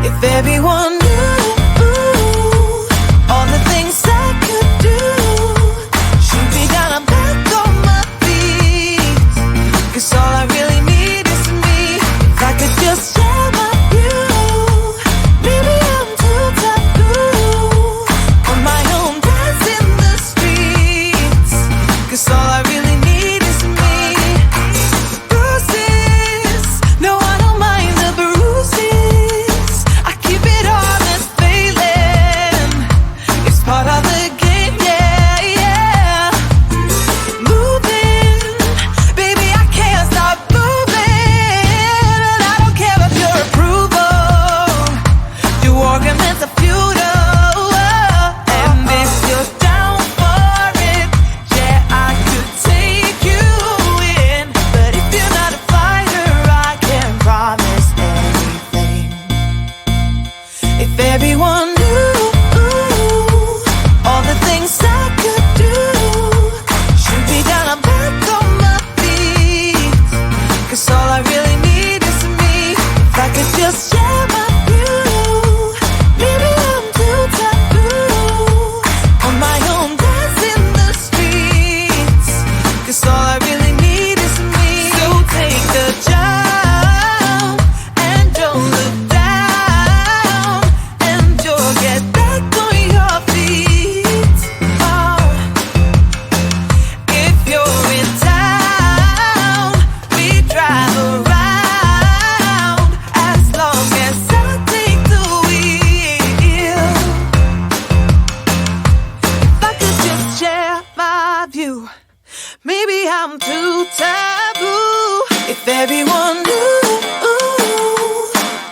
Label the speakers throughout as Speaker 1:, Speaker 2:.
Speaker 1: If everyone knew all the things I could do, shoot me down, I'm back on my feet. 'Cause all I really need is me. If I could just share my view, maybe I'm too taboo. On my own, dance in the streets. 'Cause all I really need is me. Bruises, no, I don't mind the bruises. I keep it honest, failing. It's part of the game, yeah, yeah. Moving, baby, I can't stop moving. And I don't care about your approval. Your arguments are futile. And if you're down for it, yeah, I could take you in. But if you're not a fighter, I can't promise anything. If everyone knew all the things I could do, shoot me down, I'm back on my feet. 'Cause all I really need is me. If I could just share my view, maybe I'm too taboo. On my own, dance in the streets. 'Cause all I really need is me. So take the jump and don't look down, and you'll get back on your feet. Oh. If you're in town, we drive around as long as I take the wheel. If I could just share my view, maybe I'm too taboo. If everyone knew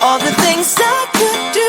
Speaker 1: all the things I could do,